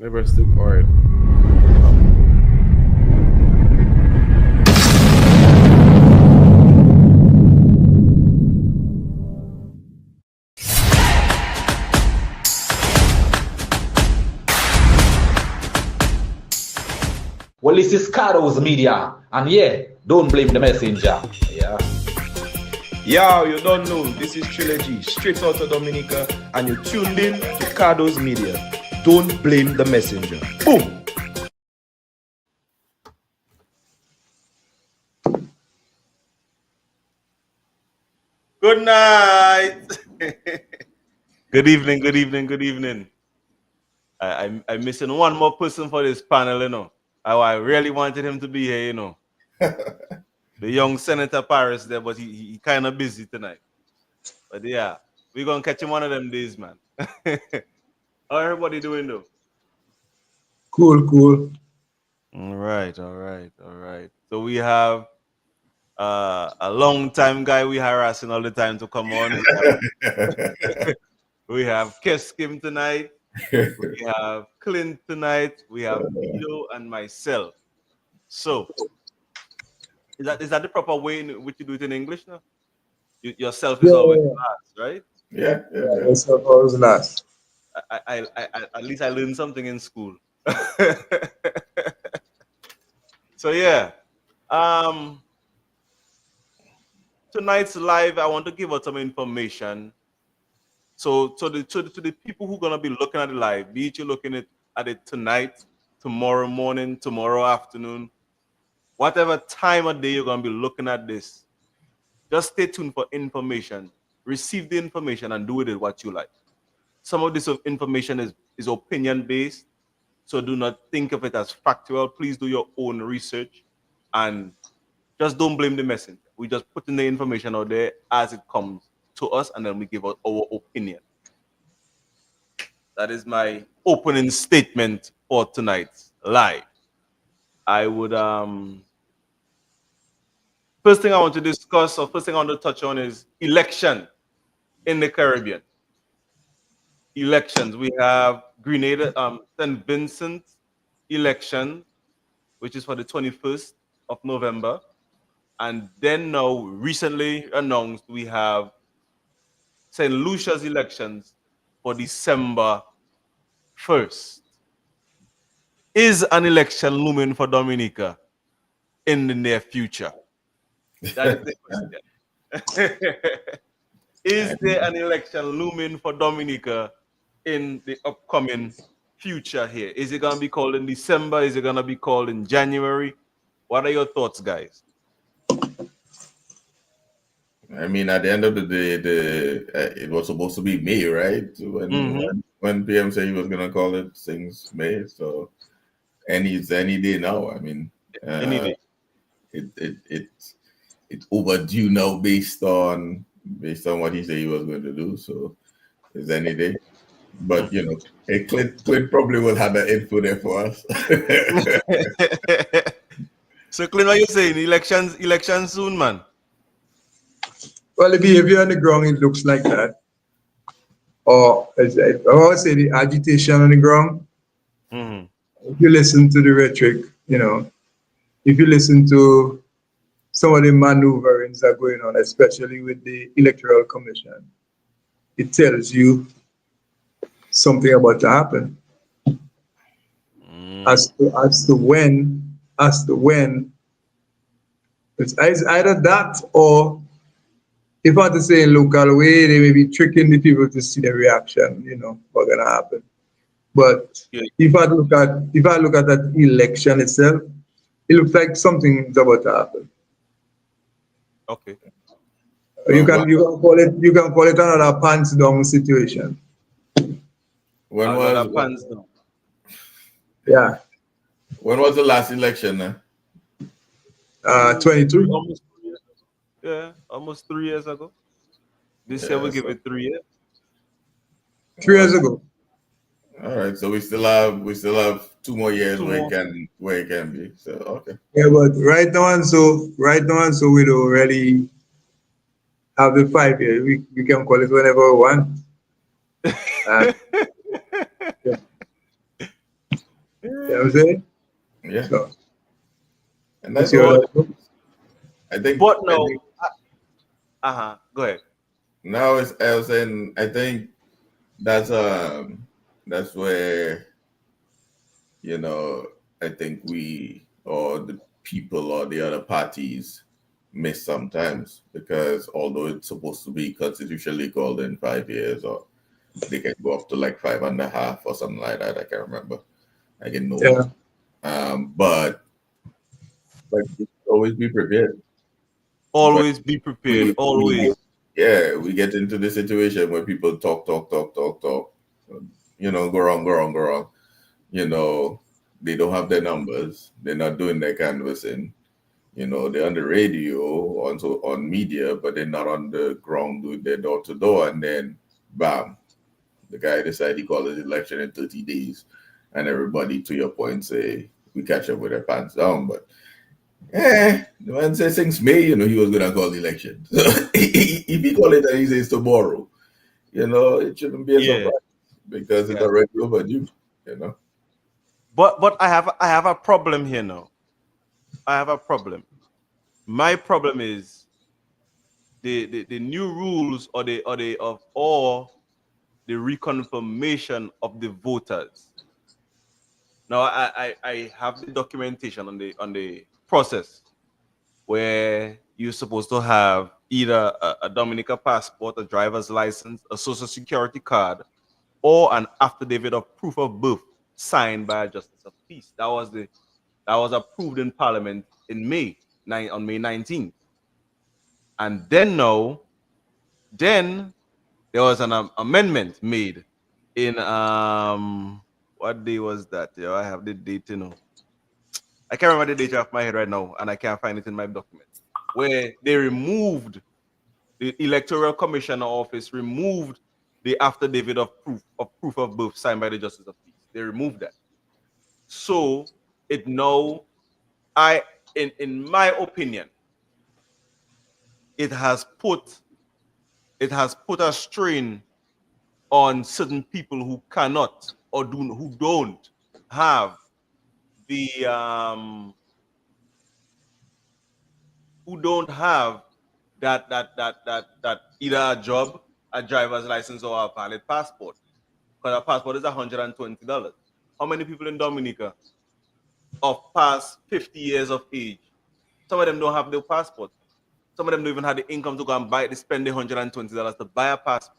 Never still alright. Well, this is Cardo's Media, and yeah, don't blame the messenger. Yeah. Yo, you don't know, this is Trilogy, straight out of Dominica, and you're tuned in to Cardo's Media. Don't blame the messenger. Boom! Good night. Good evening, good evening, good evening. I'm missing one more person for this panel, you know. I really wanted him to be here, you know. The young Senator Paris there, but he kind of busy tonight. But yeah, we're going to catch him one of them days, man. How everybody doing, though? Cool. All right. So we have a long time guy we harassing all the time to come on. We have Keskim tonight. We have Clint tonight. We have Vito and myself. So, is that the proper way in which you do it in English now? Yourself is always last, right? Yeah. Yourself always last. I at least I learned something in school. So yeah, tonight's live. I want to give out some information. So to the people who are gonna be looking at the live, be it you're looking at it tonight, tomorrow morning, tomorrow afternoon, whatever time of day you're gonna be looking at this, just stay tuned for information. Receive the information and do with it what you like. Some of this information is opinion based, so do not think of it as factual. Please do your own research and just don't blame the messenger. We just put in the information out there as it comes to us, and then we give out our opinion. That is my opening statement for tonight's live. I would first thing I want to discuss, or first thing I want to touch on, is election in the Caribbean. Elections. We have Grenada, St. Vincent election, which is for the 21st of November. And then now, recently announced, we have St. Lucia's elections for December 1st. Is an election looming for Dominica in the near future? That is the question. Is there an election looming for Dominica in the upcoming future here? Is it going to be called in December? Is it going to be called in January? What are your thoughts, guys? I mean, at the end of the day, it was supposed to be May, right? When PM said he was gonna call it things May, so any day now. I mean, Any day. It's overdue now based on what he said he was going to do. So it's any day. But you know, Clint probably will have the info there for us. So, Clint, what you saying? Elections soon, man. Well, the behavior on the ground, it looks like that. Or, I always say, the agitation on the ground. If you listen to the rhetoric, you know, if you listen to some of the maneuverings that are going on, especially with the Electoral Commission, it tells you something about to happen. As to when, it's either that, or if I had to say in local way, they may be tricking the people to see the reaction, you know, what's gonna happen. But if I look at that election itself, it looks like something's about to happen. Okay. You can call it another pants down situation. When was the last election? 22. Almost 3 years ago. This year we give it 3 years. 3 years ago. All right, so we still have 2 more years where it can be. So okay. Yeah, but right now and so we don't really have the 5 years. We can call it whenever we want. You know what I'm saying? Yeah. So, And you that's see how all. that goes? I think. But I no, think go ahead. now it's. I was saying. I think that's where, you know, I think we or the people or the other parties miss sometimes, because although it's supposed to be constitutionally called in 5 years, or they can go up to like 5.5 or something like that. I can't remember. I get no. Yeah. But always be prepared. But Always be prepared. Always. we get into the situation where people talk, go wrong, go wrong, go wrong. They don't have their numbers. They're not doing their canvassing. They're on the radio, on media, but they're not on the ground doing their door to door. And then, bam, the guy decided he called his election in 30 days, and everybody, to your point, say we catch up with their pants down. But the man says since May, he was gonna call the election. So if he call it and he says tomorrow, it shouldn't be a surprise, because it's already overdue. But I have a problem here now. I have a problem. My problem is the new rules or the reconfirmation of the voters. Now I have the documentation on the process, where you're supposed to have either a Dominica passport, a driver's license, a social security card, or an affidavit of proof of birth signed by a justice of peace. That was approved in Parliament in May 19th. And then there was an amendment made in what day was that? Yeah, I have the date, I can't remember the date off my head right now, and I can't find it in my document, where they removed the Electoral Commissioner office, removed the affidavit of proof of birth signed by the Justice of Peace. They removed that. So it now, in my opinion, it has put a strain on certain people who cannot or who don't have the who don't have that either a job, a driver's license, or a valid passport. Because a passport is $120. How many people in Dominica of past 50 years of age? Some of them don't have their passport. Some of them don't even have the income to go and buy it. They spend the $120 to buy a passport.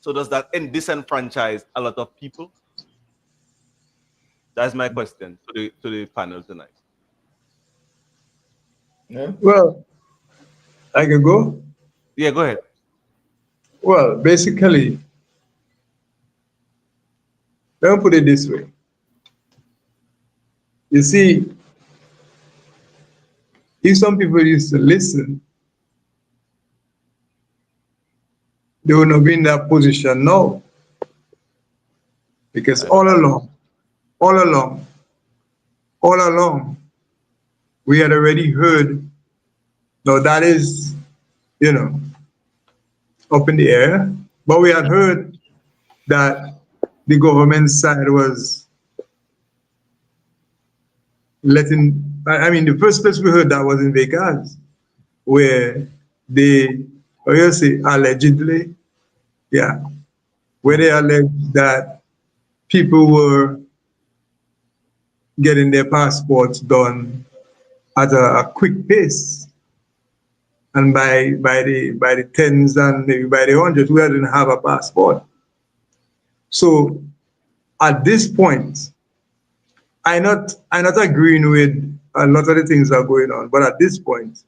So does that disenfranchise a lot of people? That's my question to the panel tonight. Yeah. Well, I can go. Yeah, go ahead. Well, basically, let me put it this way. You see, if some people used to listen, they would not be in that position now. Because all along, we had already heard, now that is, up in the air, but we had heard that the government side was letting, the first place we heard that was in Vegas, where they, allegedly, where they alleged that people were getting their passports done at a quick pace. And by the tens and maybe by the hundreds, we didn't have a passport. So at this point, I'm not agreeing with a lot of the things that are going on, but at this point,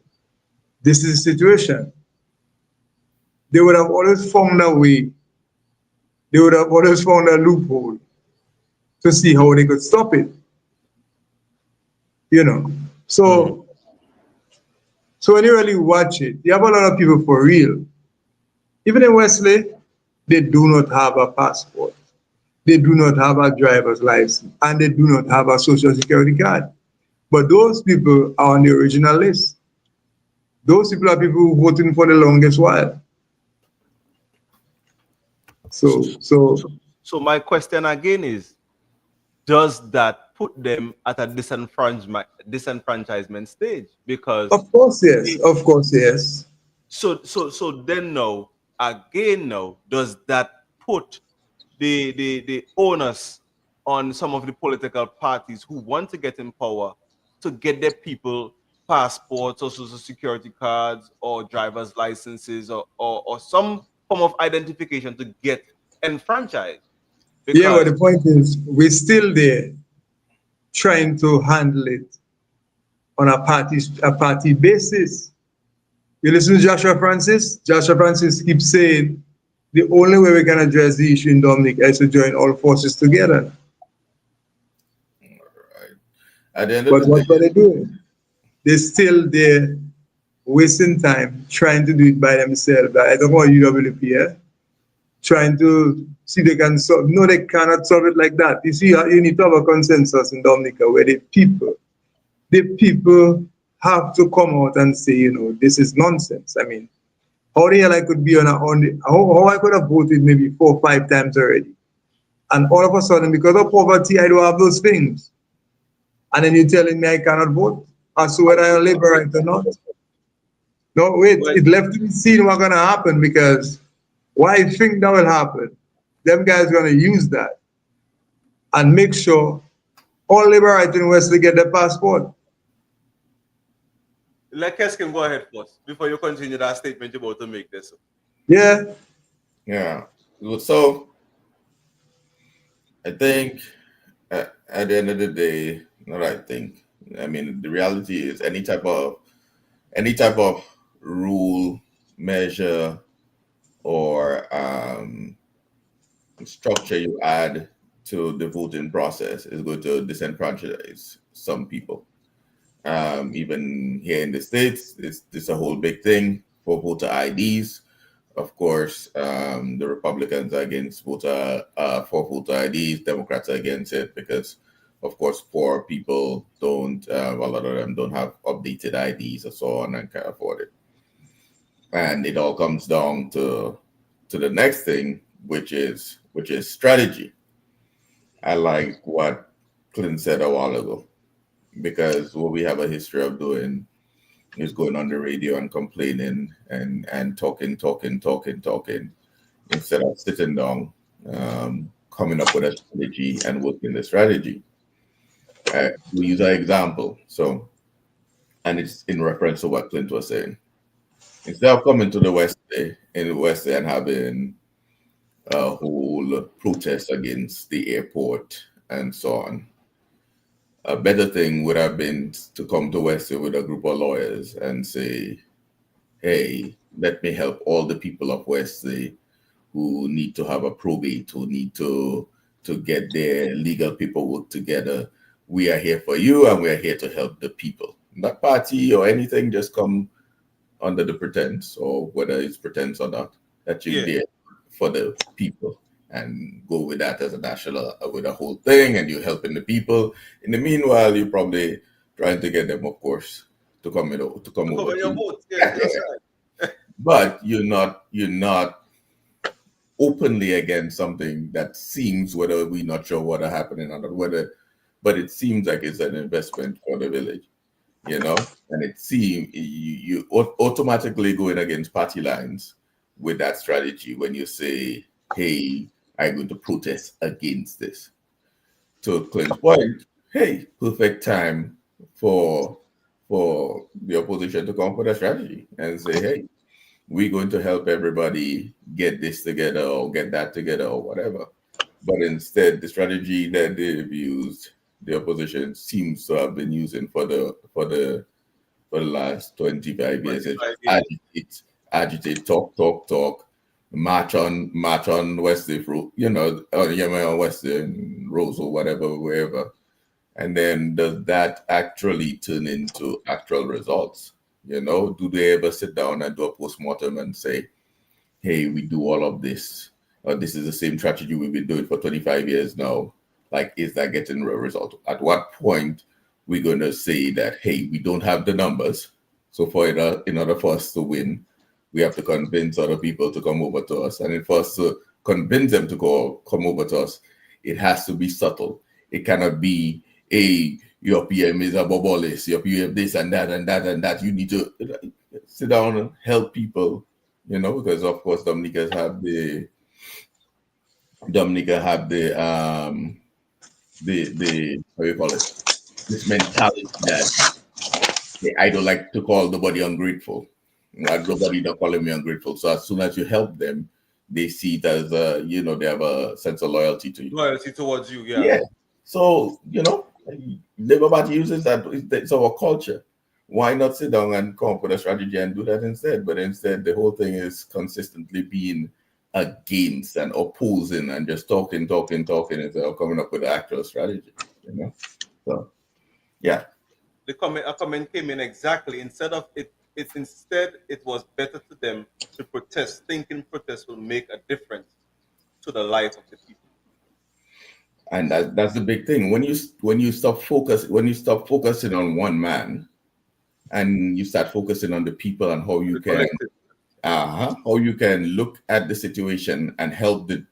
this is the situation. They would have always found a way. They would have always found a loophole to see how they could stop it. So when you really watch it, you have a lot of people for real. Even in Wesley, they do not have a passport. They do not have a driver's license, and they do not have a social security card. But those people are on the original list. Those people are people who voted for the longest while. So my question again is, does that put them at a disenfranchisement stage because Of course, yes. Of course, yes. so then now again now does that put the onus on some of the political parties who want to get in power to get their people passports or social security cards or driver's licenses or some form of identification to get enfranchised Yeah, but because the point is, we're still there trying to handle it on a party basis. You listen to Joshua Francis? Joshua Francis keeps saying the only way we can address the issue in Dominica is to join all forces together. Right. At the end of But the day, what are they doing? They're still there wasting time trying to do it by themselves. I don't want UWP, trying to see they can solve. No, they cannot solve it like that. You see, you need to have a consensus in Dominica where the people have to come out and say, this is nonsense. I mean, how the hell I could be how I could have voted maybe 4 or 5 times already. And all of a sudden, because of poverty, I don't have those things. And then you're telling me I cannot vote as to whether I'm a liberal or not. No, wait, well, it left to be seen what's going to happen because why I think that will happen. Them guys going to use that and make sure all liberals in Wesley get their passport. let Keskin go ahead first before you continue that statement you're about to make this. Yeah. yeah. So I think at the end of the day, not I think. I mean, the reality is any type of rule, measure, or structure you add to the voting process is going to disenfranchise some people. Even here in the States, it's a whole big thing for voter IDs. Of course, the Republicans are against for voter IDs. Democrats are against it because, of course, poor people don't. A lot of them don't have updated IDs or so on and can't afford it. And it all comes down to the next thing, which is strategy. I like what Clinton said a while ago because what we have a history of doing is going on the radio and complaining and talking instead of sitting down, coming up with a strategy and working the strategy. We use an example. So, and it's in reference to what Clint was saying. Instead of coming to the West and having a whole protest against the airport and so on, a better thing would have been to come to Wesley with a group of lawyers and say, hey, let me help all the people of Wesley who need to have a probate, who need to get their legal paperwork together. We are here for you and we are here to help the people. Not party or anything, just come under the pretense, or whether it's pretense or not, that you're there for the people and go with that as a national, with a whole thing, and you're helping the people. In the meanwhile, you're probably trying to get them, of course, to come over your to vote. Yes, that's right. But you're not openly against something that seems, whether we're not sure what are happening or not, but it seems like it's an investment for the village, and it seems you automatically going against party lines with that strategy when you say, hey, I'm going to protest against this. To Clint's point, hey, perfect time for the opposition to come up with a strategy and say, hey, we're going to help everybody get this together or get that together or whatever. But instead, the strategy that they've used, the opposition seems to have been using for the last 25 years, agitate, talk, march on Wesley through, on Western Rose or whatever, wherever. And then does that actually turn into actual results? Do they ever sit down and do a postmortem and say, hey, we do all of this, or this is the same strategy we've been doing for 25 years now? Like, is that getting a result? At what point we're going to say that, hey, we don't have the numbers, so in order for us to win, we have to convince other people to come over to us. And for us to convince them to come over to us, it has to be subtle. It cannot be hey, your PM is a bobolis, your PM this and that and that and that. You need to sit down and help people, you know, because of course Dominica have the how you call it, this mentality that I don't like to call nobody ungrateful. Nobody don't call me ungrateful. So as soon as you help them, they see it as you know, they have a sense of loyalty to you. Loyalty towards you, yeah. Yeah. So, you know, Labour Party uses that. It's our culture. Why not sit down and come up with a strategy and do that instead? But instead, the whole thing is consistently being against and opposing and just talking instead of coming up with an actual strategy. You know, so yeah. A comment came in exactly. Instead it was better to them to protest, thinking protest will make a difference to the life of the people. And that's the big thing. When you stop focusing on one man, and you start focusing on the people and how you can look at the situation and help the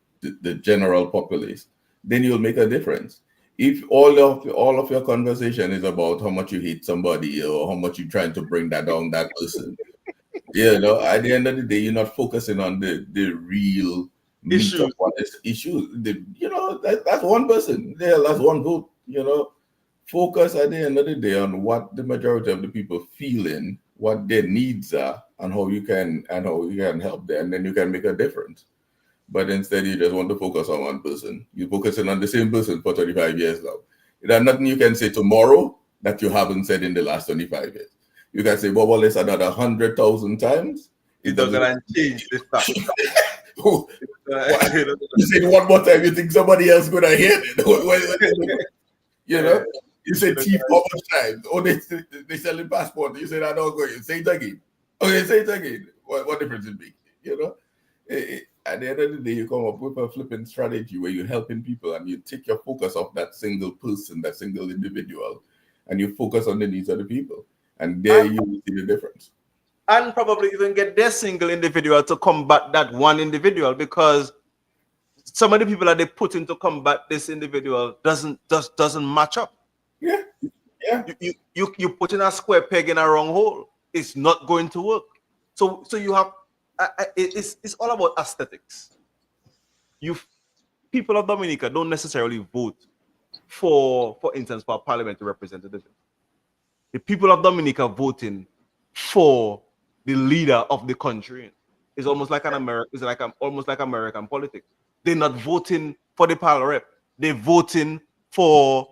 general populace, then you'll make a difference. If all of your conversation is about how much you hate somebody or how much you're trying to bring that down that person, you know, at the end of the day, you're not focusing on the real meat of what is issue. You know, that's one person. Yeah, that's one vote. You know, focus at the end of the day on what the majority of the people feeling, what their needs are, and how you can help them, and then you can make a difference. But instead, you just want to focus on one person. You're focusing on the same person for 25 years now. There's nothing you can say tomorrow that you haven't said in the last 25 years. You can say, well, it's another 100,000 times. It doesn't change this fact. You say it one more time, you think somebody else going to hear it. You know? You say thief how much times? Oh, they selling passport. You say that don't go. You say it again. Okay, say it again. What difference it make? You know? At the end of the day, you come up with a flipping strategy where you're helping people and you take your focus off that single person, that single individual, and you focus on the needs of the people. And there you will see the difference. And probably even get their single individual to combat that one individual, because some of the people that they put in to combat this individual doesn't match up. Yeah. You put in a square peg in a wrong hole. It's not going to work. So you have it's all about aesthetics. People of Dominica don't necessarily vote for instance, for a parliamentary representative. The people of Dominica voting for the leader of the country. It's almost like almost like American politics. They're not voting for the parliament rep. They're voting for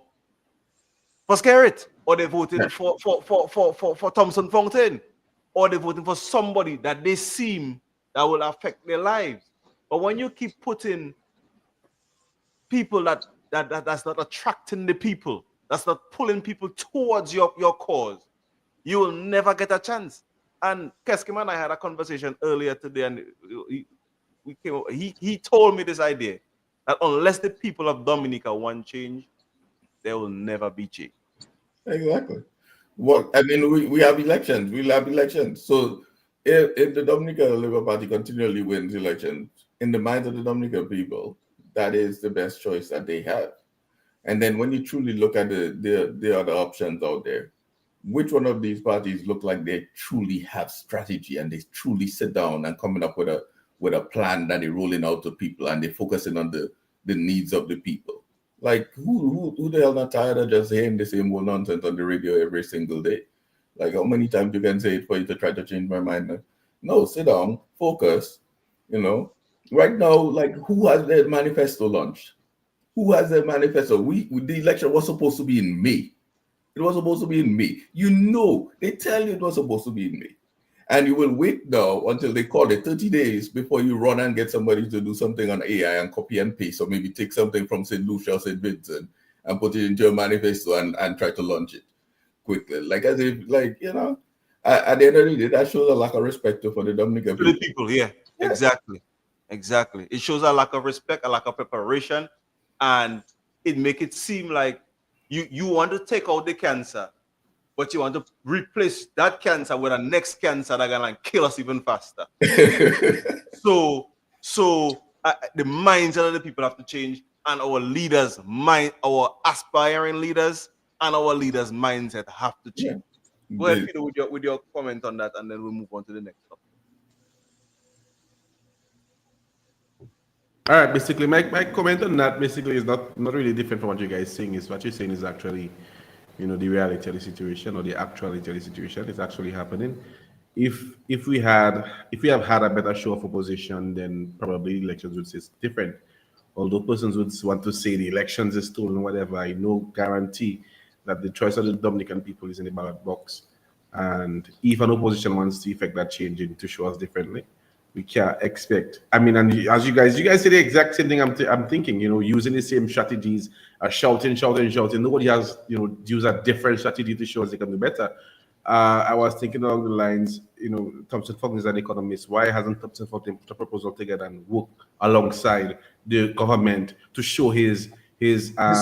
Skerrit, or they're voting for Thompson Fontaine, or they're voting for somebody that they seem that will affect their lives. But when you keep putting people that's not attracting the people, that's not pulling people towards your cause, you will never get a chance. And Keskim and I had a conversation earlier today, and he told me this idea that unless the people of Dominica want change, there will never be change. Exactly. We have elections. We'll have elections. So if the Dominica Labour Party continually wins elections, in the minds of the Dominica people, that is the best choice that they have. And then when you truly look at the other options out there, which one of these parties look like they truly have strategy and they truly sit down and coming up with a plan that they're rolling out to people and they're focusing on the needs of the people? Like who the hell not tired of just hearing the same old nonsense on the radio every single day? Like how many times you can say it for you to try to change my mind? No, sit down, focus. You know, right now, like who has their manifesto launched? Who has their manifesto? The election was supposed to be in May. It was supposed to be in May. You know, they tell you it was supposed to be in May. And you will wait now until they call it 30 days before you run and get somebody to do something on AI and copy and paste, or maybe take something from St. Lucia or St. Vincent and put it into your manifesto and try to launch it quickly. Like as if, like, you know, at the end of the day, that shows a lack of respect for the Dominican people. The people, yeah. Exactly. It shows a lack of respect, a lack of preparation, and it makes it seem like you want to take out the cancer, but you want to replace that cancer with a next cancer that's gonna kill us even faster. So the mindset of the people have to change, and our leaders, our aspiring leaders, and our leaders' mindset have to Yeah. change. Go ahead, Peter, with your comment on that, and then we'll move on to the next topic. All right, basically, my comment on that basically is not really different from what you guys saying. Is what you're saying is actually, the reality of the situation or the actuality of the situation. It's actually happening. If we have had a better show of opposition, then probably elections would say it's different. Although persons would want to say the elections is stolen, whatever, I no guarantee that the choice of the Dominican people is in the ballot box. And if an opposition wants to effect that change to show us differently, we can't expect. I mean, and as you guys say the exact same thing. I'm thinking, using the same strategies, shouting. Nobody has, used a different strategy to show us they can do better. I was thinking along the lines, Thompson Falcon is an economist. Why hasn't Thompson Falcon put a proposal together and work alongside the government to show his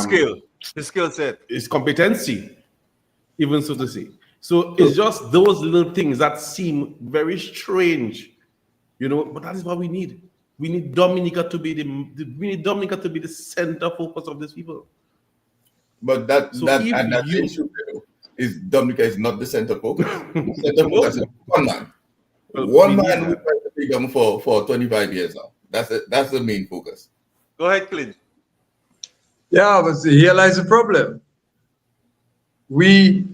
skill set, his competency, even so to say? So it's just those little things that seem very strange, but that is what we need. We need Dominica to be the center focus of these people. But that's the issue. Is Dominica is not the center focus. The center focus is one man. One man who tried to take them for 25 years now. That's the main focus. Go ahead, Clint. Yeah, but see, here lies the problem. We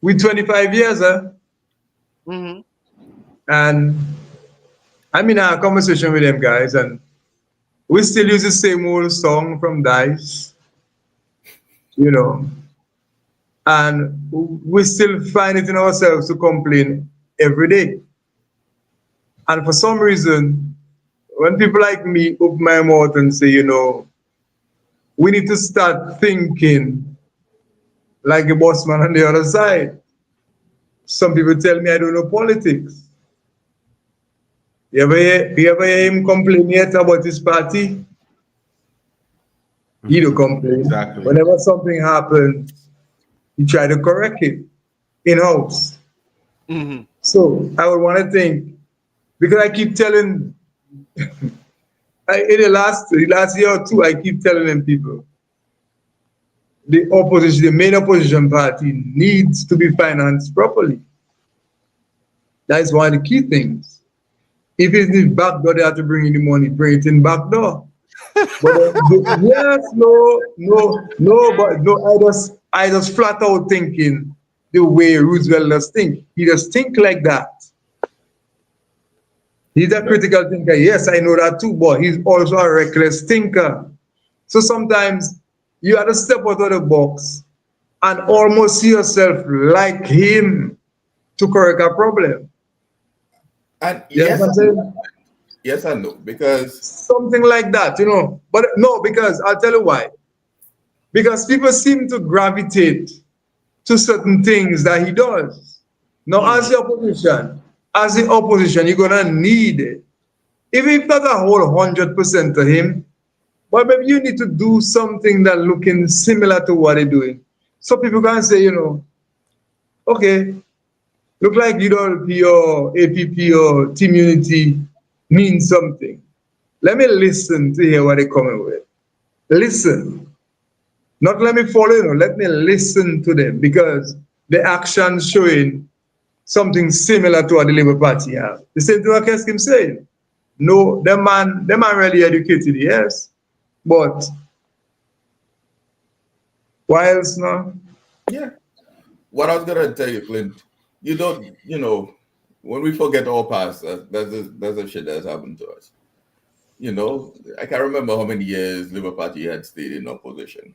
25 years, Mm-hmm. and I'm in a conversation with them guys, and we still use the same old song from Dice, and we still find it in ourselves to complain every day. And for some reason, when people like me open my mouth and say, we need to start thinking like a boss man on the other side. Some people tell me I don't know politics. You ever hear him complain yet about his party? He don't complain. Exactly. Whenever something happens, he try to correct it in-house. Mm-hmm. So I would want to think, because I keep telling, in the last year or two, I keep telling them people, the main opposition party needs to be financed properly. That is one of the key things. If it's in back door, they have to bring in the money, bring it in back door. But yes, but I just flat out thinking the way Roosevelt does think. He just think like that. He's a critical thinker. Yes, I know that too, but he's also a reckless thinker. So sometimes you have to step out of the box and almost see yourself like him to correct a problem. And yes, I know, because something like that, But no, because I'll tell you why. Because people seem to gravitate to certain things that he does. Now, as the opposition, you're gonna need it. Even if not a whole 100% to him, but maybe you need to do something that looking similar to what they're doing. So people can say, okay, look like UWP or APP or Team Unity means something. Let me listen to hear what they're coming with. Listen. Not let me follow, let me listen to them, because the actions showing something similar to what the Labour Party have. The same thing what Keskim saying. No, the man really educated, yes. But why else now? Yeah. What I was gonna tell you, Clint, you don't, when we forget our past, that's a shit that's happened to us. I can't remember how many years Labour Party had stayed in opposition.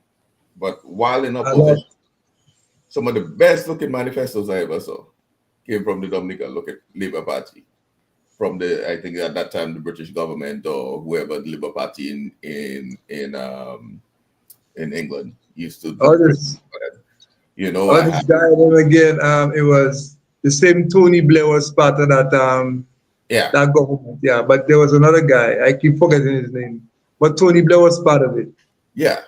But while in opposition, some of the best looking manifestos I ever saw came from the Dominica Labour Party. From I think at that time, the British government or whoever the Labour Party in England used to do. This guy again, it was the same Tony Blair was part of that that government. Yeah, but there was another guy, I keep forgetting his name. But Tony Blair was part of it. Yeah.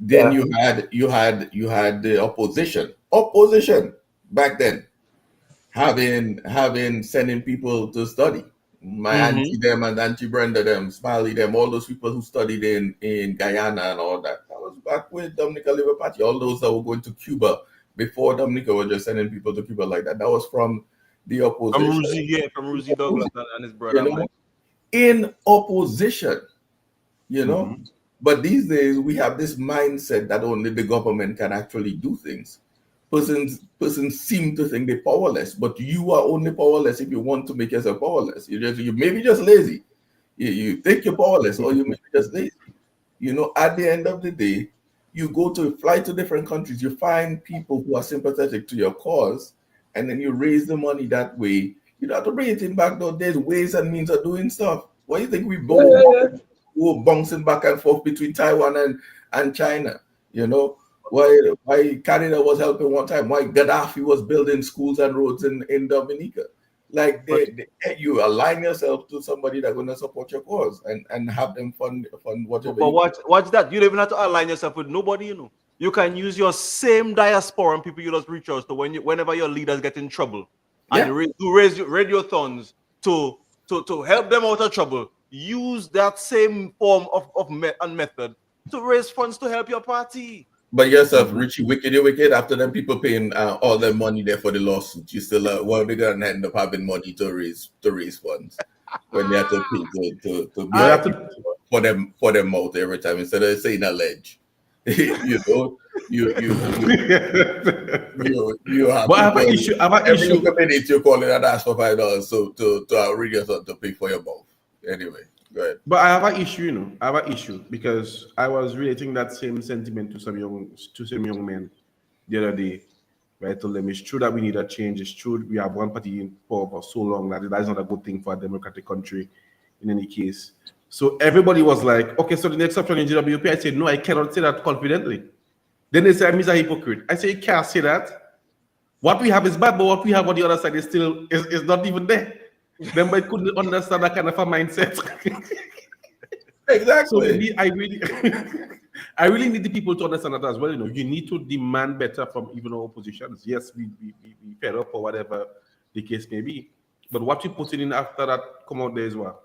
Then you had the opposition back then, having sending people to study. My auntie them and Auntie Brenda them, Smiley them, all those people who studied in Guyana and all that. That was back with Dominica Labour Party. All those that were going to Cuba before Dominica were just sending people to Cuba like that. That was from the opposition. From Ruzi Douglas and his You brother know, Mike. in opposition, you know. Mhm. But these days we have this mindset that only the government can actually do things. Persons seem to think they're powerless, but you are only powerless if you want to make yourself powerless. You maybe just lazy. You think you're powerless, or you may be just lazy. You know, at the end of the day, you fly to different countries, you find people who are sympathetic to your cause, and then you raise the money that way. You don't have to bring it in back though. There's ways and means of doing stuff. What do you think we both were bouncing back and forth between Taiwan and China? You know, why Canada was helping one time, why Gaddafi was building schools and roads in Dominica. Like you align yourself to somebody that's gonna support your cause and have them fund whatever. But watch that. You don't even have to align yourself with nobody, you know. You can use your same diaspora and people you just reach out to whenever your leaders get in trouble. Yeah. And you raise radiothons to help them out of trouble. Use that same form of method to raise funds to help your party. But yourself, Richie, wicked. After them people paying all their money there for the lawsuit, you still well, they're gonna end up having money to raise funds when they have to pay for them out every time instead of saying allege. You know, you have. But I have an issue. Every minute you call it and ask for $5 to read yourself to pay for your mouth. Anyway. Go ahead. But I have an issue, you know. I have an issue because I was relating that same sentiment to some young men the other day. Where I told them it's true that we need a change. It's true we have one party in power for so long that is not a good thing for a democratic country. In any case, so everybody was like, "Okay, so the next option in GWP." I said, "No, I cannot say that confidently." Then they said, "I'm a hypocrite." I say, "You can't say that. What we have is bad, but what we have on the other side is still is not even there." Then I couldn't understand that kind of a mindset. Exactly. So I really need the people to understand that as well. You know, you need to demand better from even our oppositions. Yes, we fed up or whatever the case may be. But what you put in after that come out there as well.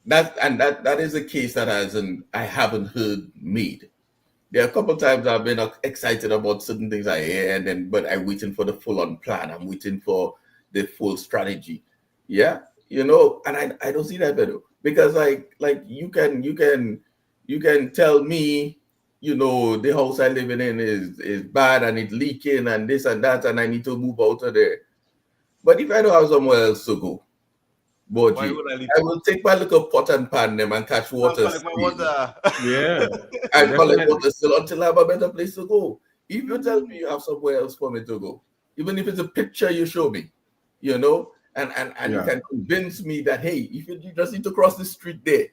That is a case that I haven't heard made. There are a couple of times I've been excited about certain things I hear, but I'm waiting for the full-on plan. I'm waiting for the full strategy. Yeah, you know, and I don't see that better because like you can tell me, you know, the house I living in is bad and it's leaking and this and that and I need to move out of there. But if I don't have somewhere else to go, but I will take my little pot and pan them and catch water. Yeah. I collect water still until I have a better place to go. If you tell me you have somewhere else for me to go, even if it's a picture you show me, you know, and you can convince me that, hey, if you just need to cross the street there,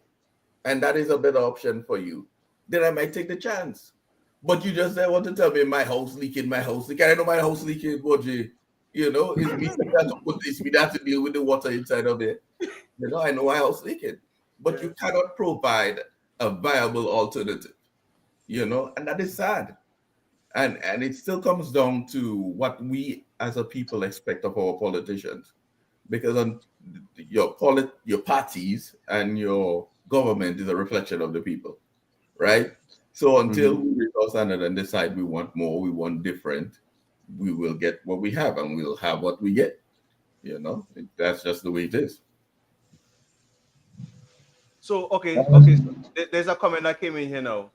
and that is a better option for you, then I might take the chance. But you just want to tell me my house leaking. I know my house leaking, Boji. You know, it's me that to put this, me that to deal with the water inside of there. You know, I know my house leaking. But you cannot provide a viable alternative, you know, and that is sad. And it still comes down to what we as a people expect of our politicians. Because your parties and your government is a reflection of the people, right? So until we reach our standard and decide we want more, we want different, we will get what we have and we'll have what we get. You know, that's just the way it is. So so there's a comment that came in here now.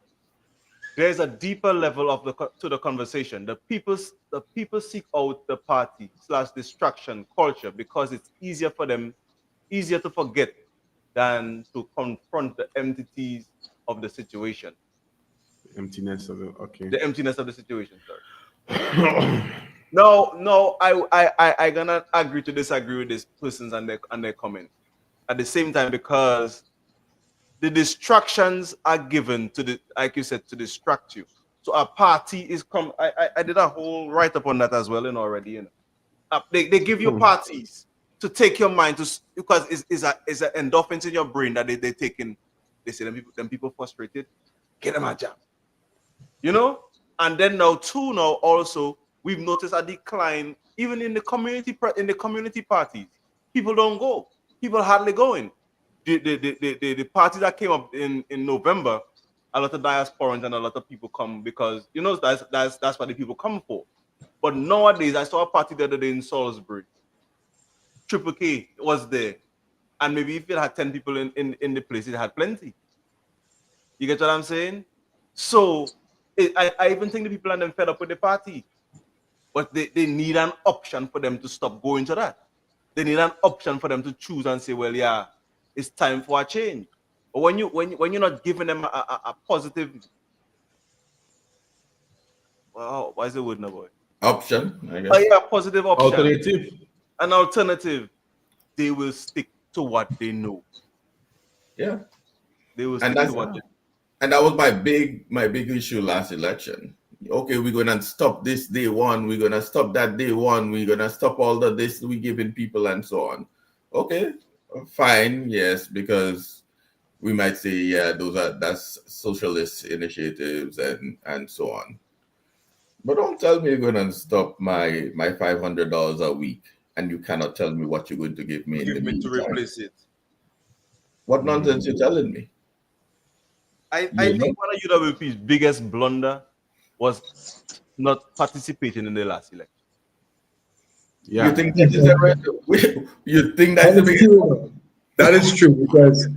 There's a deeper level to the conversation. The people seek out the party / distraction culture because it's easier to forget than to confront the emptiness of the situation. The emptiness of it. Okay. The emptiness of the situation, sorry. No, I gonna agree to disagree with these persons and their comments at the same time because the distractions are given like you said, to distract you. So a party is I did a whole write-up on that as well, and already, you know. They give you parties to take your mind because it's an endorphins in your brain that they take in. They say them people frustrated, get them a job. You know? And then now also we've noticed a decline even in the community parties. People don't go. People hardly going. The party that came up in November, a lot of diasporans and a lot of people come because that's what the people come for. But nowadays, I saw a party the other day in Salisbury. Triple K was there, and maybe if it had 10 people in the place, it had plenty. You get what I'm saying? So I even think the people are them fed up with the party, but they need an option for them to stop going to that. They need an option for them to choose and say, well, yeah, it's time for a change. But when you're not giving them a positive, wow, why is the word no boy? Option, I Oh guess. yeah, positive option, Alternative. an alternative, they will stick to what they know. Yeah. They will And stick to that's what they and that was my big issue last election. Okay, we're gonna stop this day one, we're gonna stop that day one, we're gonna stop all the this we giving people and so on. Okay, fine, yes, because we might say, yeah, that's socialist initiatives and so on. But don't tell me you're gonna stop my $500 a week and you cannot tell me what you're going to give me in the give me to meantime. replace it. What nonsense you telling me? I You know? think one of UWP's biggest blunder was not participating in the last election. Yeah. You think that is a you think that's That the is biggest? true. That is true because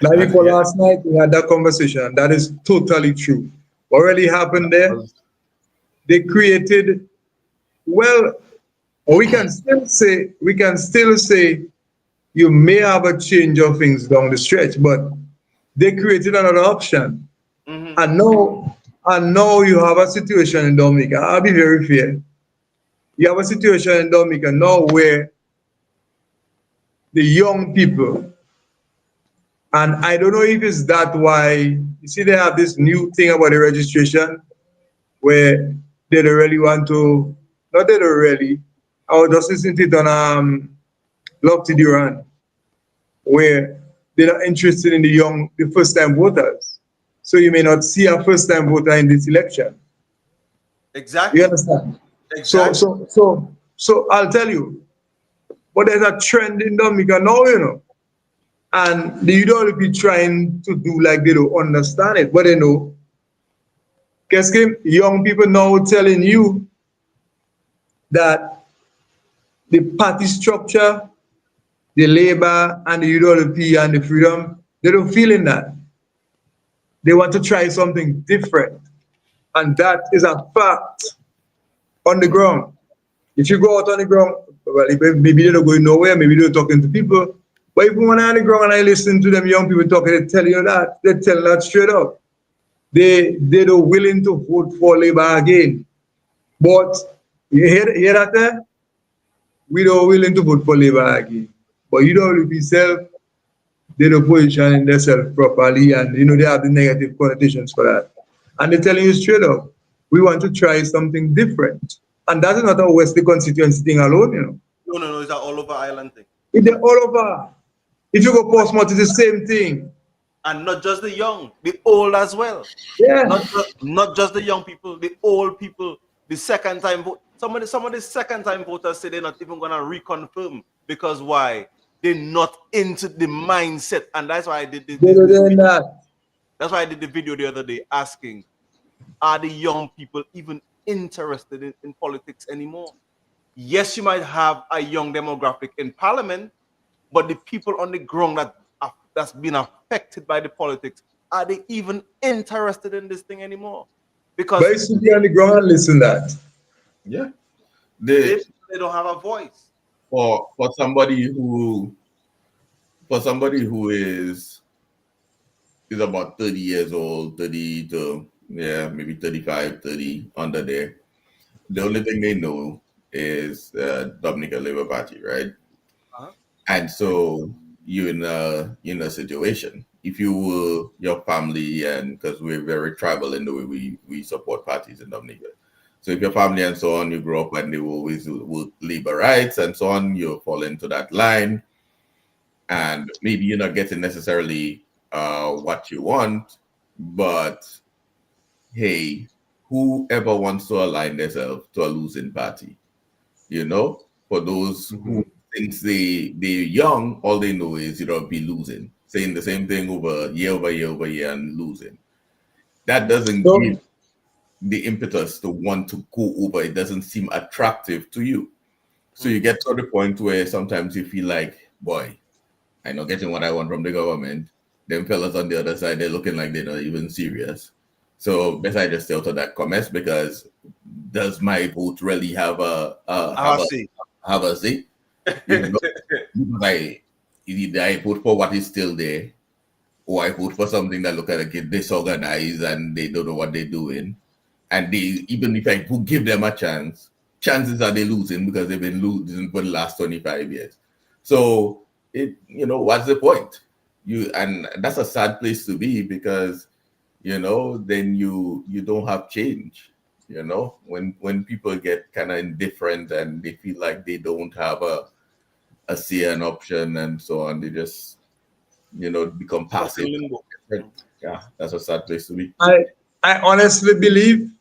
night before Yeah. last night we had that conversation. That is totally true. What really happened there? They created, well, or we can still say you may have a change of things down the stretch, but they created another option. Mm-hmm. And now you have a situation in Dominica. I'll be very fair. You have a situation in Dominica now where the young people, and I don't know if it's that why you see they have this new thing about the registration where they don't really want to, not they don't really. I was just listening to it on Lofty Duran, where they're not interested in the first time voters. So you may not see a first time voter in this election. You Exactly. understand? So Exactly. so so so I'll tell you, but there's a trend in Dominica now, and the UWP trying to do like they don't understand it, but they know. Guess young people now telling you that the party structure, the Labour and the UWP and the Freedom, they don't feel in that. They want to try something different. And that is a fact on the ground. If you go out on the ground, well, maybe they're not going nowhere, maybe they're talking to people. But if you want on the ground and I listen to them young people talking, they tell you that. They tell that straight up. They're not willing to vote for Labour again. But you hear that there? We don't willing to vote for Labour again. But you don't really self, they don't position themselves properly and they have the negative connotations for that. And they're telling you straight up, we want to try something different. And that is not a Wesley constituency thing alone. No, it's an all over island thing. It's all over. If you go Portsmouth, it's the same thing. And not just the young, the old as well. Yeah. Not just the young people, the old people, the second time vote. Some of the second time voters say they're not even gonna reconfirm because why? They're not into the mindset, and that's why I did They're doing that. that's why I did the video the other day asking, are the young people even interested in politics anymore? Yes, you might have a young demographic in parliament, but the people on the ground that's been affected by the politics, are they even interested in this thing anymore? Because But you should be on the ground and listen that. Yeah. they They don't have a voice. for somebody who is about 30 years old, 30 to maybe 35, 30 under there. The only thing they know is Dominica Labour Party, right? Uh-huh. And so you're in a situation. If you were your family, and because we're very tribal in the way we support parties in Dominica. So if your family and so on, you grow up and they always will labor rights and so on, you fall into that line. And maybe you're not getting necessarily what you want, but hey, whoever wants to align themselves to a losing party, for those who thinks they're young, all they know is be losing, saying the same thing over year and losing. that doesn't So, give the impetus to want to go over. It doesn't seem attractive to you. So you get to the point where sometimes you feel like, boy, I'm not getting what I want from the government. Them fellas on the other side, they're looking like they're not even serious. So better I just stay out of that comments, because does my vote really have I see. have a say? You know, because either I vote for what is still there, or I vote for something that look like it disorganized and they don't know what they're doing. And they, even if I would give them a chance, chances are they losing, because they've been losing for the last 25 years. So what's the point? And that's a sad place to be, because then you don't have change. When people get kind of indifferent and they feel like they don't have a say, an option, and so on, they just become passive. Yeah, that's a sad place to be. I honestly believe,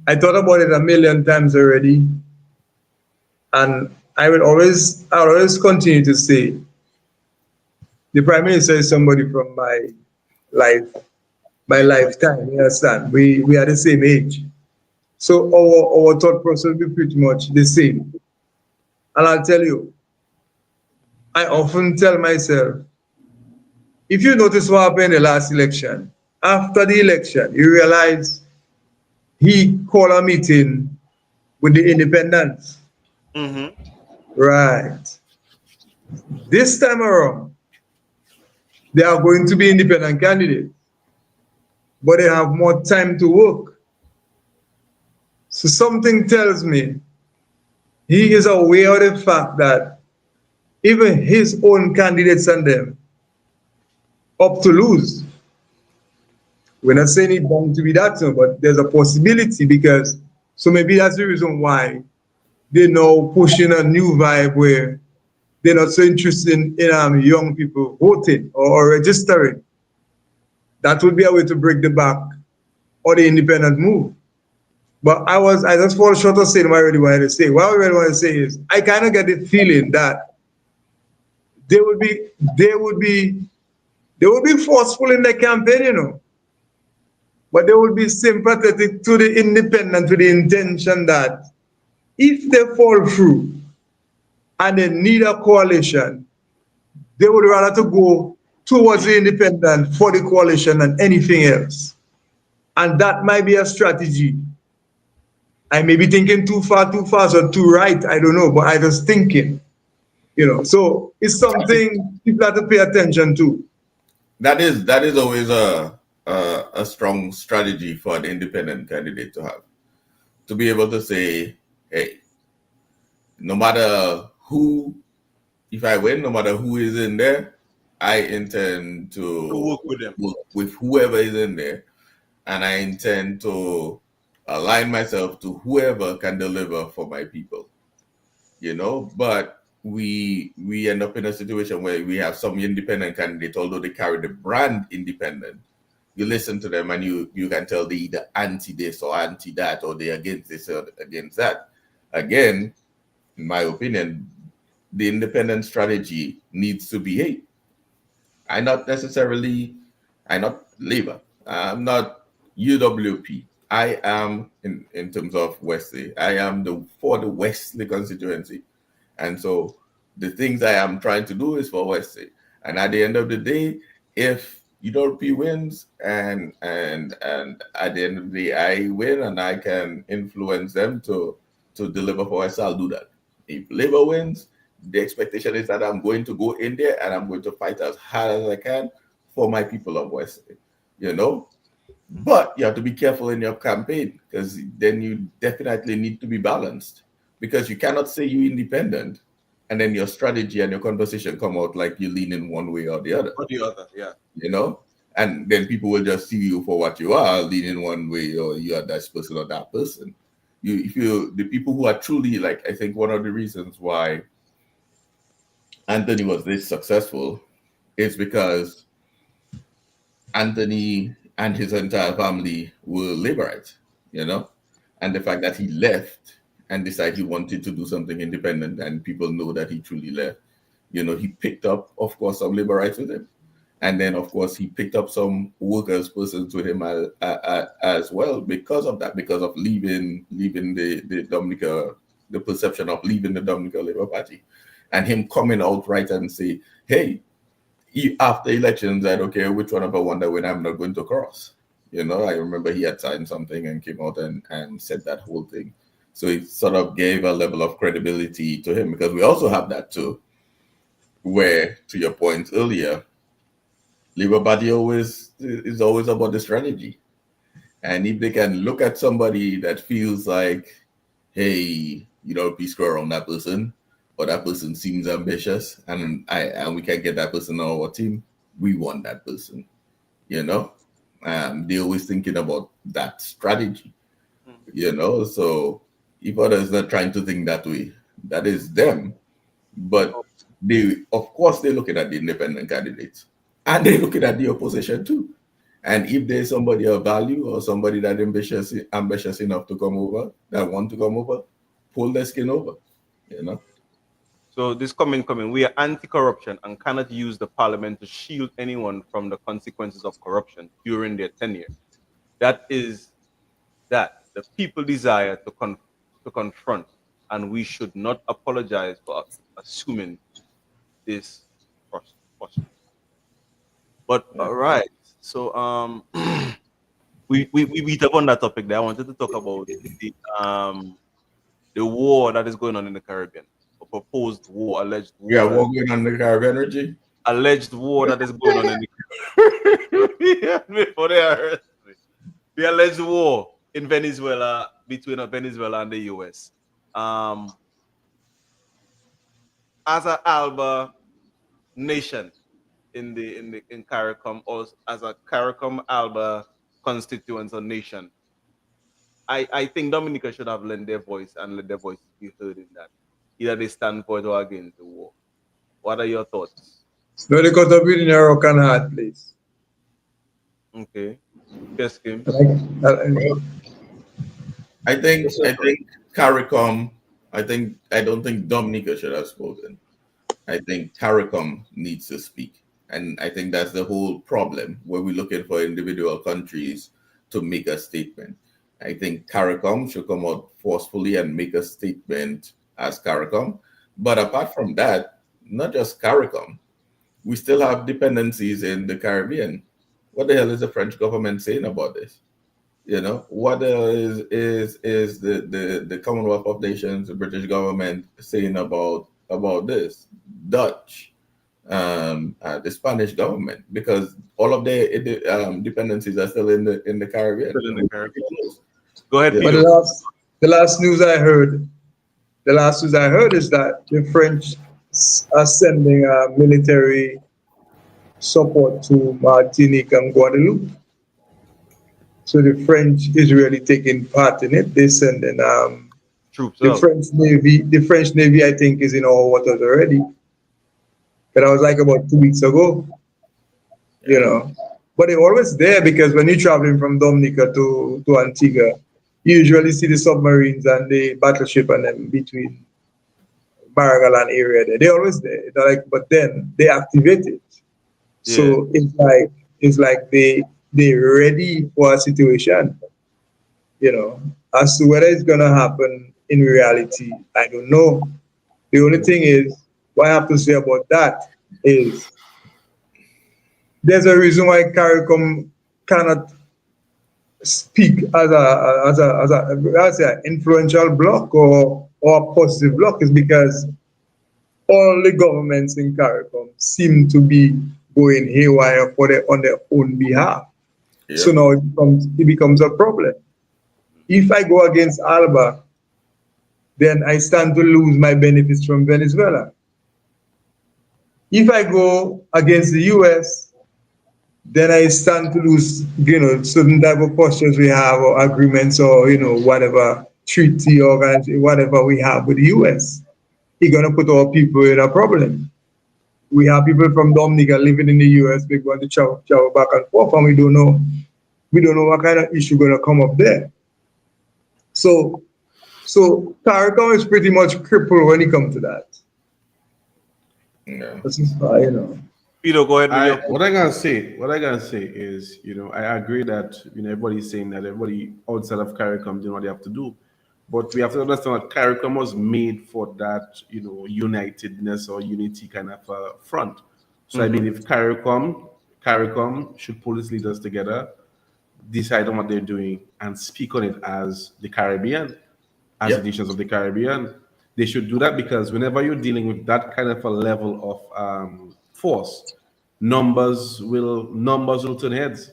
I thought about it a million times already, and I'll always continue to say, the Prime Minister is somebody from life, my lifetime. You understand? We are the same age, so our thought process will be pretty much the same. And I'll tell you, I often tell myself, if you notice what happened in the last election, after the election, you realize he called a meeting with the independents. Right. This time around, they are going to be independent candidates, but they have more time to work. So something tells me he is aware of the fact that even his own candidates and them up to lose. We're not saying it's bound to be that, but there's a possibility, because so maybe that's the reason why they're now pushing a new vibe where they're not so interested in young people voting or registering. That would be a way to break the back or the independent move. But I just fall short of saying what I really wanted to say. What I really want to say is, I kind of get the feeling that they would be forceful in the campaign, but they would be sympathetic to the independent, with the intention that if they fall through and they need a coalition, they would rather to go towards the independent for the coalition than anything else. And that might be a strategy. I may be thinking too far, too fast, or too right. I don't know, but I just thinking. So it's something people have to pay attention to. That is always a strong strategy for an independent candidate to have, to be able to say, hey, no matter who, if I win, no matter who is in there, I intend to work with them, with whoever is in there, and I intend to align myself to whoever can deliver for my people. But we end up in a situation where we have some independent candidates, although they carry the brand independent. You listen to them and you can tell they either anti this or anti that, or they're against this or against that. Again, in my opinion, the independent strategy needs to be, hey, I'm not Labour. I'm not UWP. I am, in terms of Wesley, I am for the Wesley constituency. And so the things I am trying to do is for Wesley. And at the end of the day, if UWP wins and at the end of the day I win and I can influence them to deliver for Wesley, I'll do that. If Labour wins, the expectation is that I'm going to go in there and I'm going to fight as hard as I can for my people of Wesley. But you have to be careful in your campaign, because then you definitely need to be balanced, because you cannot say you're independent and then your strategy and your conversation come out like you lean in one way or the other. Or the other, yeah. And then people will just see you for what you are, leaning one way, or you are this person or that person. The people who are truly, like, I think one of the reasons why Anthony was this successful is because Anthony and his entire family were Laborites, and the fact that he left and decided he wanted to do something independent, and people know that he truly left, he picked up, of course, some Laborites with him. And then, of course, he picked up some workers' persons with him as well because of that, because of leaving the Dominica, the perception of leaving the Dominica Labour Party, and him coming out right and say, "Hey, after elections, I don't care which one of I want to win, I'm not going to cross." You know, I remember he had signed something and came out and said that whole thing. So it sort of gave a level of credibility to him, because we also have that too, where, to your point earlier, Labour Party always is always about the strategy. And if they can look at somebody that feels like, hey, be square on that person, or that person seems ambitious, and we can get that person on our team, we want that person. They're always thinking about that strategy. So if others are trying to think that way, that is them. But of course, they're looking at the independent candidates, and they're looking at the opposition too. And if there's somebody of value, or somebody that ambitious enough to come over, that want to come over, pull their skin over. So this coming, we are anti-corruption and cannot use the parliament to shield anyone from the consequences of corruption during their tenure. That is that the people desire to confront, and we should not apologize for assuming this posture. But all right, so we beat up on that topic there. I wanted to talk about the war that is going on in the Caribbean, a proposed war, alleged war. Yeah, war going on in the Caribbean, Reggie. Alleged war that is going on in the Caribbean before they arrest me. The alleged war in Venezuela, between Venezuela and the US. As an Alba nation in CARICOM, or as a CARICOM Alba constituents or nation, I think Dominica should have lent their voice and let their voice be heard in that. Either they stand for it or against the war. What are your thoughts? No, they got up in a rock and a hard place. Okay. Yes, Kim. I think CARICOM, I don't think Dominica should have spoken. I think CARICOM needs to speak. And I think that's the whole problem, where we're looking for individual countries to make a statement. I think CARICOM should come out forcefully and make a statement as CARICOM. But apart from that, not just CARICOM, we still have dependencies in the Caribbean. What the hell is the French government saying about this? What is the Commonwealth of Nations, the British government saying about this? Dutch, the Spanish government, because all of their dependencies are still in the Caribbean. Still in the Caribbean. Go ahead, But Peter. the last news I heard is that the French are sending military support to Martinique and Guadeloupe. So the French is really taking part in it. They sending Troops the up. French Navy. The French Navy, I think, is in our waters already. But that was like about 2 weeks ago. But they're always there, because when you're traveling from Dominica to Antigua, you usually see the submarines and the battleship and them between Baragalan area there. They're always there. But then they activate it. Yeah. So it's like they're ready for a situation. As to whether it's gonna happen in reality, I don't know. The only thing is, what I have to say about that is, there's a reason why CARICOM cannot speak as an influential bloc or a positive bloc, is because all the governments in CARICOM seem to be going haywire on their own behalf. Yeah. So now it becomes a problem. If I go against Alba, then I stand to lose my benefits from Venezuela. If I go against the US, then I stand to lose, certain type of postures we have, or agreements, or whatever treaty or whatever we have with the US. It's gonna put our people in a problem. We have people from Dominica living in the US. We're going to travel back and forth, and we don't know what kind of issue gonna come up there. So CARICOM is pretty much crippled when it comes to that. Yeah. That's just, Peter, go ahead with I your what I gotta say is, I agree that everybody's saying that everybody outside of CARICOM doing what they have to do, but we have to understand that CARICOM was made for that unitedness or unity kind of front. So I believe CARICOM should pull its leaders together, decide on what they're doing, and speak on it as the Caribbean, as the Yep. nations of the Caribbean. They should do that because whenever you're dealing with that kind of a level of force, numbers will turn heads.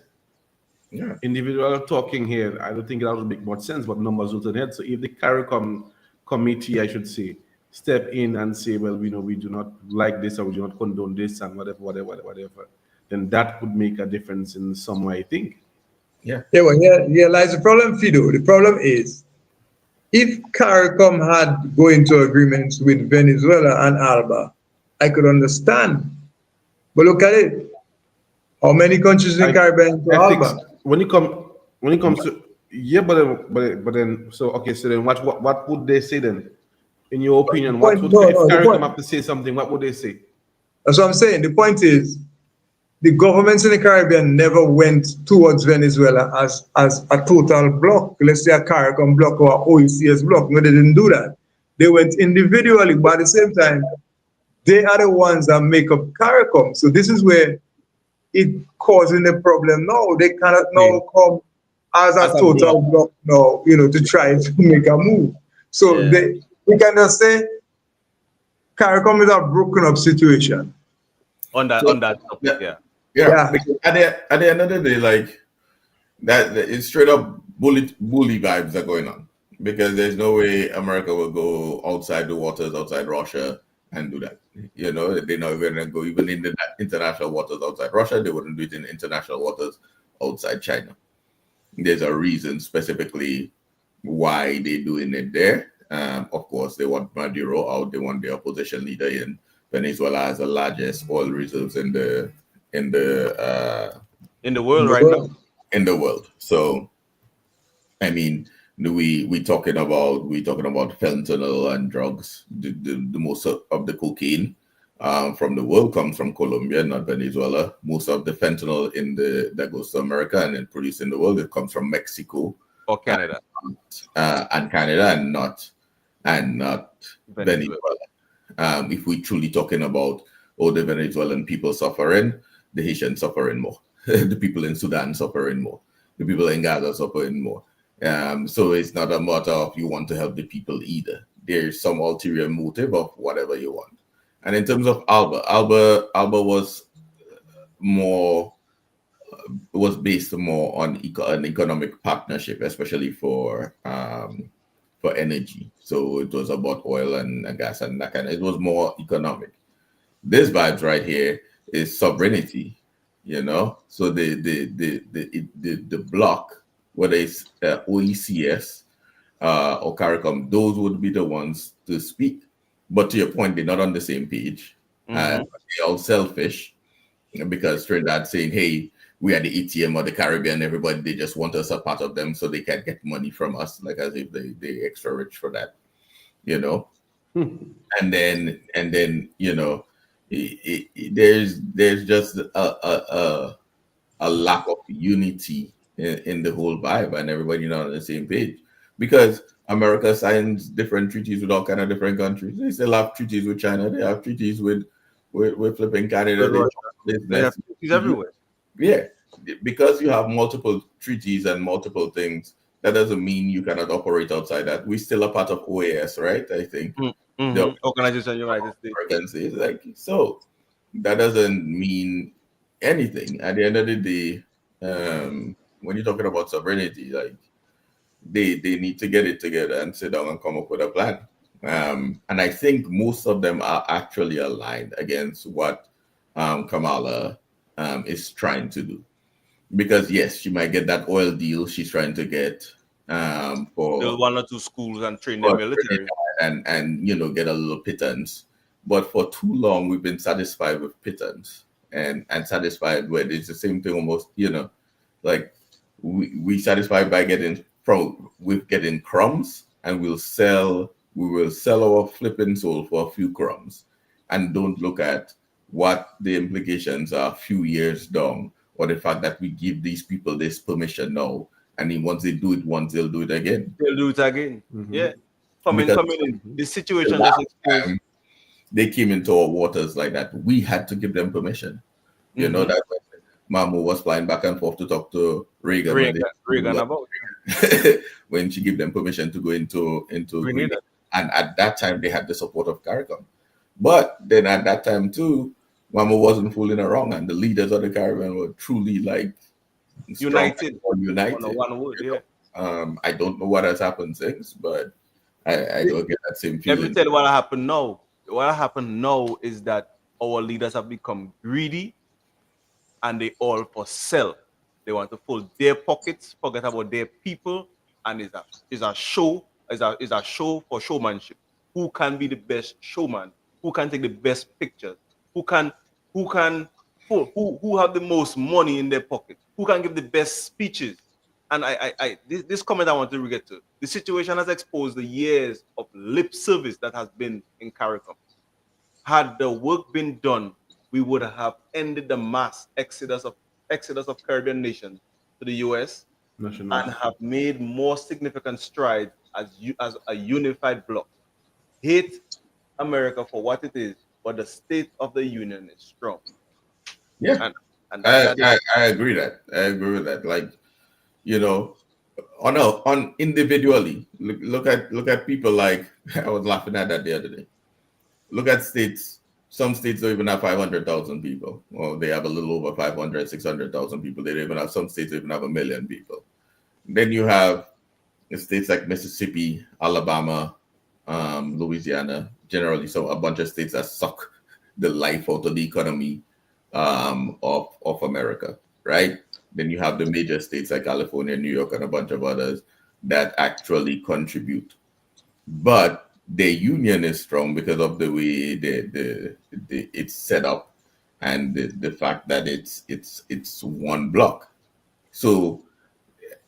Yeah. Individual talking here, I don't think that would make much sense, but numbers will turn heads. So if the CARICOM committee, I should say, step in and say, well, we do not like this or we do not condone this and whatever, then that would make a difference in some way, I think. Yeah. Yeah, well, here lies the problem, Fido. The problem is if CARICOM had go into agreements with Venezuela and Alba, I could understand. But look at it. How many countries in the I Caribbean to ethics Alba? when it comes to, yeah, but then so okay, so then what would they say then? In your The opinion, what point, would, no, if no, the CARICOM point. have to say something, what would they say? That's what I'm saying. The point is the governments in the Caribbean never went towards Venezuela as a total bloc, let's say a CARICOM bloc or OECS bloc. No, they didn't do that. They went individually, but at the same time, they are the ones that make up CARICOM. So this is where it causing a problem now. They cannot Okay. now come as as a a total block. block now, to try to make a move. So Yeah. we can just say CARICOM is a broken up situation. On that topic, Yeah. yeah. Yeah. Yeah. Because at the end of the day, like that it's straight up bully vibes are going on. Because there's no way America will go outside the waters, outside Russia, and do that. They're not even gonna go even in the international waters outside Russia. They wouldn't do it in international waters outside China. There's a reason specifically why they're doing it there. Of course, they want Maduro out. They want the opposition leader in. Venezuela has the largest oil reserves in the In the In world the right now. world. in the world. So I mean, we talking about fentanyl and drugs. The most of the cocaine from the world comes from Colombia, not Venezuela. Most of the fentanyl that goes to America and then produced in the world, it comes from Mexico Or Canada. and Canada, and not Venezuela. Venezuela. If we truly talking about the Venezuelan people suffering, the Haitians suffering more, the people in Sudan suffering more, the people in Gaza suffering more. So it's not a matter of you want to help the people either. There's some ulterior motive of whatever you want. And in terms of Alba more was based more on an economic partnership, especially for energy. So it was about oil and gas and that kind of. It was more economic. This vibes right here is sovereignty. So the block, whether it's OECS or CARICOM, those would be the ones to speak. But to your point, they're not on the same page. They're all selfish because Trinidad saying, "Hey, we are the ATM or the Caribbean. Everybody, they just want us a part of them, so they can get money from us, like as if they extra rich for that, you know." And then there's just a lack of unity in the whole vibe, and everybody not on the same page because America signs different treaties with all kind of different countries. They still have treaties with China. They have treaties with flipping Canada. With They Russia. They have treaties everywhere. yeah, because you have multiple treaties and multiple things, that doesn't mean you cannot operate outside that. We're still a part of OAS, right? I think the Organization of the United States. Americans is like so. That doesn't mean anything. At the end of the day, when you're talking about sovereignty, like they need to get it together and sit down and come up with a plan. And I think most of them are actually aligned against what Kamala is trying to do. Because yes, she might get that oil deal she's trying to get for Build one or two schools and train their military. and get a little pittance. But for too long, we've been satisfied with pittance and satisfied with it's the same thing almost. Like we satisfied by getting crumbs, and we will sell our flipping soul for a few crumbs, and don't look at what the implications are a few years down, or the fact that we give these people this permission now, and then once they do it once, they'll do it again. They'll do it again. Yeah. Because Coming in. The the situation just last exposed. time they came into our waters like that, we had to give them permission. You know that when Mamu was flying back and forth to talk to Reagan, Reagan about when she gave them permission to go into Grenada. And at that time they had the support of CARICOM. But then at that time too, Mamu wasn't fooling around, and the leaders of the Caribbean were truly like united. United. On one word, yeah. I don't know what has happened since, but I don't get that same feeling. Let me tell you what happened now. What happened now is that our leaders have become greedy, and they all for sell. They want to fill their pockets, forget about their people, and is a show for showmanship. Who can be the best showman? Who can take the best pictures? Who have the most money in their pocket? Who can give the best speeches? And this comment I want to get to. The situation has exposed the years of lip service that has been in CARICOM. Had the work been done, we would have ended the mass exodus of Caribbean nations to the US and have made more significant strides as a unified bloc. Hate America for what it is, but the state of the union is strong. Yeah, and I agree that. I agree with that. Like, you know, on individually, look at people like I was laughing at that the other day. Look at states. Some states don't even have 500,000 people. Well, they have a little over 500, 600,000 people. They don't even have, some states don't even have 1 million people. Then you have states like Mississippi, Alabama, Louisiana, generally. So a bunch of states that suck the life out of the economy of America, right? Then you have the major states like California, New York, and a bunch of others that actually contribute. But their union is strong because of the way it's set up and the fact that it's one block. So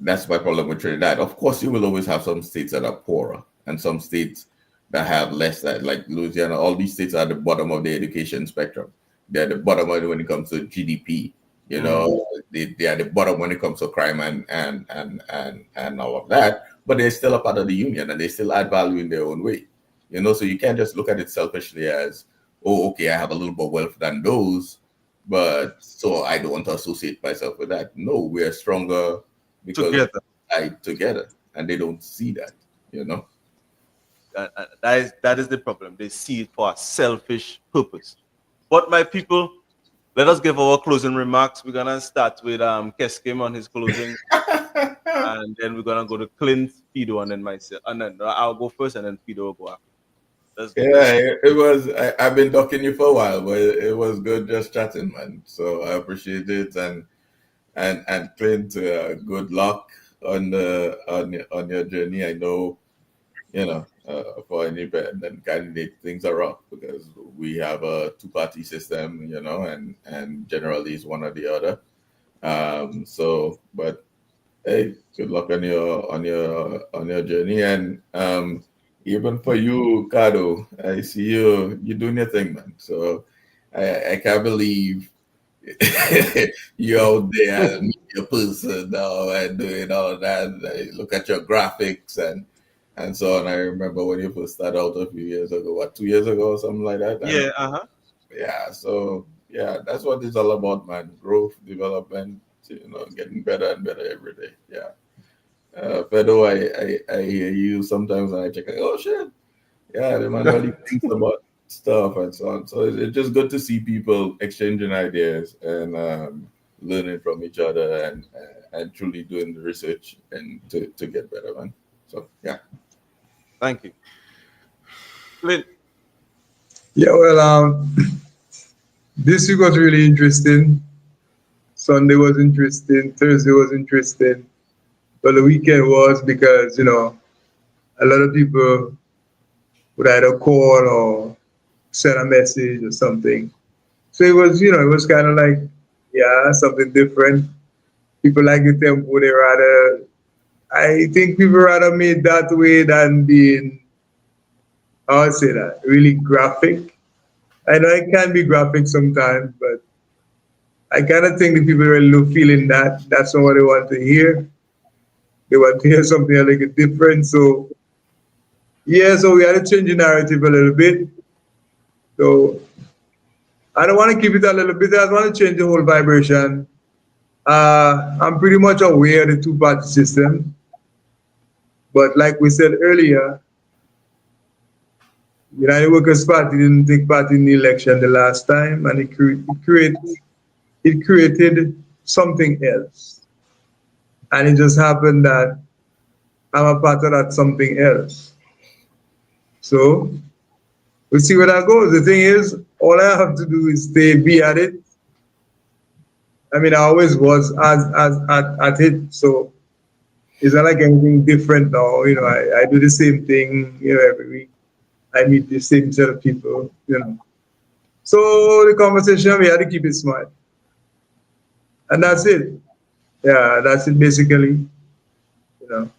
that's my problem with Trinidad. Of course, you will always have some states that are poorer and some states that have less, that like Louisiana. All these states are at the bottom of the education spectrum. They're at the bottom of it when it comes to GDP. You know, they are at the bottom when it comes to crime and all of that. But they're still a part of the union and they still add value in their own way. You know, so you can't just look at it selfishly as, oh, okay, I have a little more wealth than those, but so I don't want to associate myself with that. No, we're stronger because together, and they don't see that. You know, that is the problem. They see it for a selfish purpose. But my people, let us give our closing remarks. We're gonna start with Keskim on his closing, and then we're gonna go to Clint, Fido, and then myself. And then I'll go first, and then Fido will go after. It was. I've been talking to you for a while, but it was good just chatting, man. So I appreciate it, and Clint, good luck on your journey. I know, you know, for any independent candidate, things are rough because we have a two-party system, you know, and generally it's one or the other. So, but hey, good luck on your journey, and even for you, Kado, I see you doing your thing, man. So I can't believe you're out there as a media person now and doing all of that. I look at your graphics and so on. I remember when you first started out a few years ago, 2 years ago or something like that. And yeah, so yeah, that's what it's all about, man. Growth, development, you know, getting better and better every day. Yeah. Pedro, I hear you sometimes and I check, oh shit. Yeah, the man really thinks about stuff and so on. So it's just good to see people exchanging ideas and learning from each other and truly doing the research and to get better, man. So yeah. Thank you. Clint. Yeah, well, this week was really interesting. Sunday was interesting. Thursday was interesting. But the weekend was because, you know, a lot of people would either call or send a message or something. So it was, you know, it was kind of like, yeah, something different. People like the tempo, I think people rather made that way than being, I would say that, really graphic. I know it can be graphic sometimes, but I kind of think the people are really feeling that that's not what they want to hear. They want to hear something a little different. So yeah, so we had to change the narrative a little bit. So I don't want to keep it a little bit. I just want to change the whole vibration. I'm pretty much aware of the two-party system, but like we said earlier, United Workers Party didn't take part in the election the last time, and it created something else. And it just happened that I'm a part of that something else. So we'll see where that goes. The thing is, all I have to do is be at it. I mean, I always was at it, so it's not like anything different now. I do the same thing, every week. I meet the same set of people. So the conversation, we had to keep it smart. And that's it. Yeah, that's it basically. So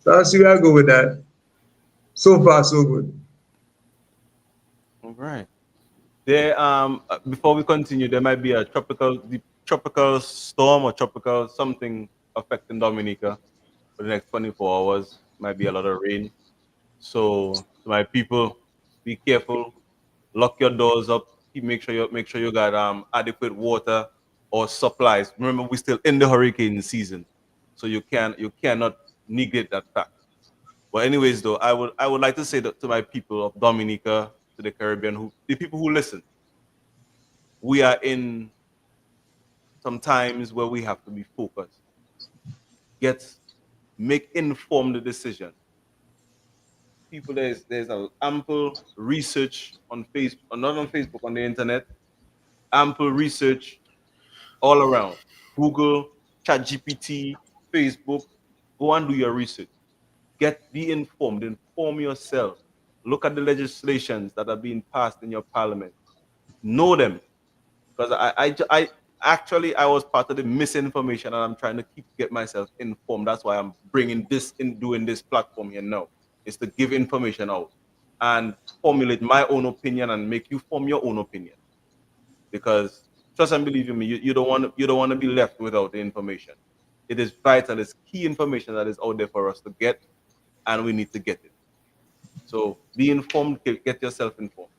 I'll see where I go with that. So far, so good. All right. There, before we continue, there might be a tropical storm or tropical something affecting Dominica for the next 24 hours. Might be a lot of rain. So, to my people, be careful. Lock your doors up. Make sure you got adequate water or supplies. Remember, we're still in the hurricane season, so you cannot negate that fact. But anyways, though, I would like to say that to my people of Dominica, to the Caribbean, the people who listen, we are in some times where we have to be focused. Make informed decisions. People, there's an ample research on Facebook, not on Facebook, on the internet, ample research all around. Google, ChatGPT, Facebook. Go and do your research. Be informed. Inform yourself. Look at the legislations that are being passed in your parliament. Know them, because I was part of the misinformation, and I'm trying to get myself informed. That's why I'm doing this platform here now. Is to give information out and formulate my own opinion and make you form your own opinion. Because trust and believe in me, you don't want to be left without the information. It is vital. It's key information that is out there for us to get, and we need to get it. So be informed. Get yourself informed.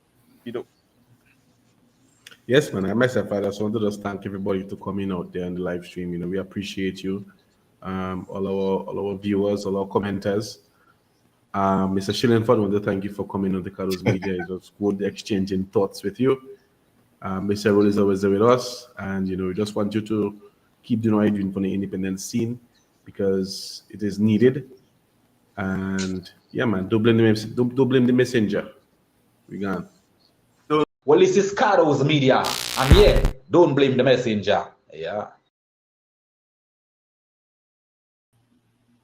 Yes, man. I myself, I just wanted to just thank everybody to coming out there on the live stream. We appreciate you, all our viewers, all our commenters. Mr. Shillingford, I want to thank you for coming on the Carlos Media. It was good exchanging thoughts with you. Mr. Roll is always there with us, and we just want you to keep doing what you're doing for the independent scene, because it is needed. And yeah, man, don't blame the messenger. We gone. Well, this is Carlos Media, and yeah, don't blame the messenger. Yeah.